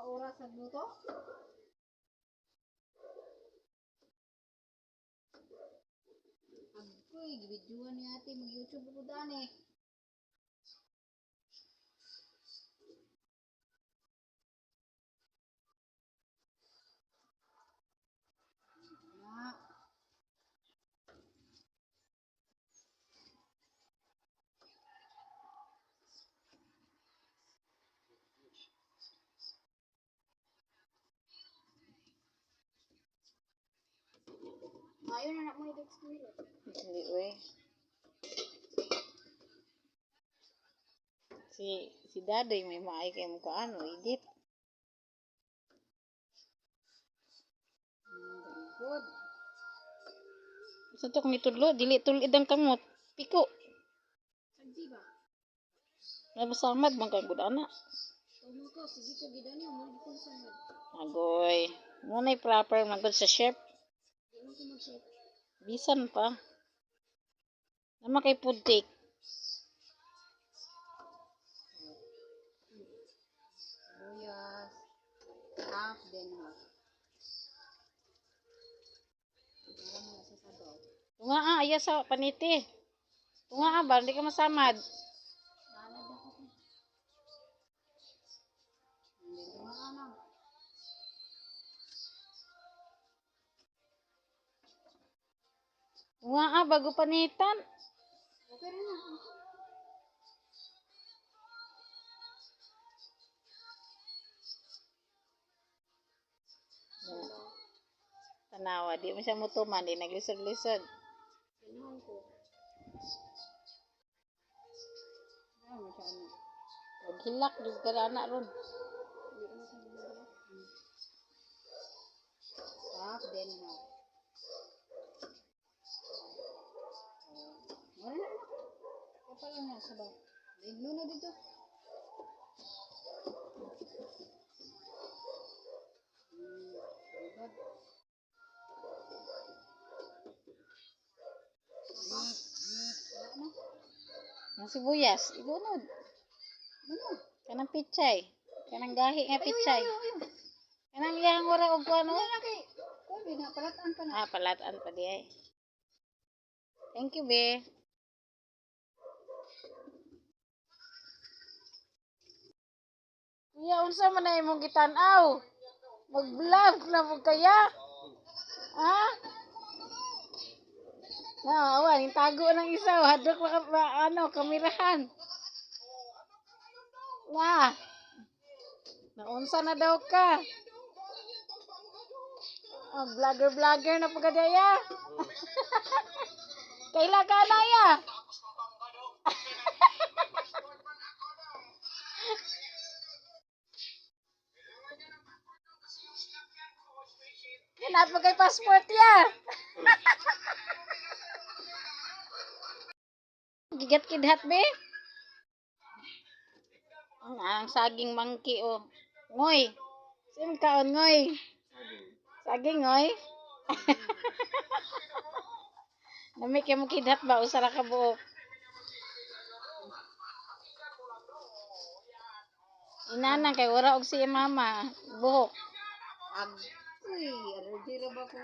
oras nagluto? Agkoy, gibidyohan ni ate, mag-YouTube ko dani. Na. Ayaw na mo edit sa nila. Hindi, uy. Si Daday may maay kay mo ano, edit. Good. Sa to kung itudlo, dili tulid ang kamot. Piko. Sagdi ba? Nabasamad bang kang gudana. Tawag ko, sige ko gidani, mo ko sa Agoy. Muna'y proper magod sa chef. Di man ko mag-chef. Bisan pa. Naman kay food take. Buyas. Half, then half. Para mo sa sabaw. Tunga aya sa paniti. Tunga ba, hindi ka masamad. Salad ako ko. Hindi ko maano. Tunga bago panitan. Okay rin na. Tanawa, di mo siya mutuman, di naglisod-lisod. Sinuhan ko. Ay, masyado. Huwag hilak, di ka anak ron. Hindi ko na sa mga. Half, then half. Wala na. Kapal lang na sabaw. Liglo na dito. Ang sibuyas, ilunod. Ano? Kanang pichay. Kanang gahi nga pichay. Ayaw. Kanang iyang ora og kuano. Wala kay. Kubi na, palataan pa na. Palataan pa di ay. Thank you, be. Kuya, unsa man na imong gitan-aw? Mag-vlog na mo kaya? Ha? Awan, yung tago ng isa. Hadok ano, kamerahan. Naunsa na daw ka? Vlogger na pagadaya. Kaila ka na ya? Kenapa kay passport ya? Gigat kidhat be? Ang saging mangki o. Ngoy. Sim kaon ngoy. Saging ngoy. Nami kay mo kidhat ba usara ka buok. Inana kay ora og si mama buhok. Uy, allergy ra ba ko?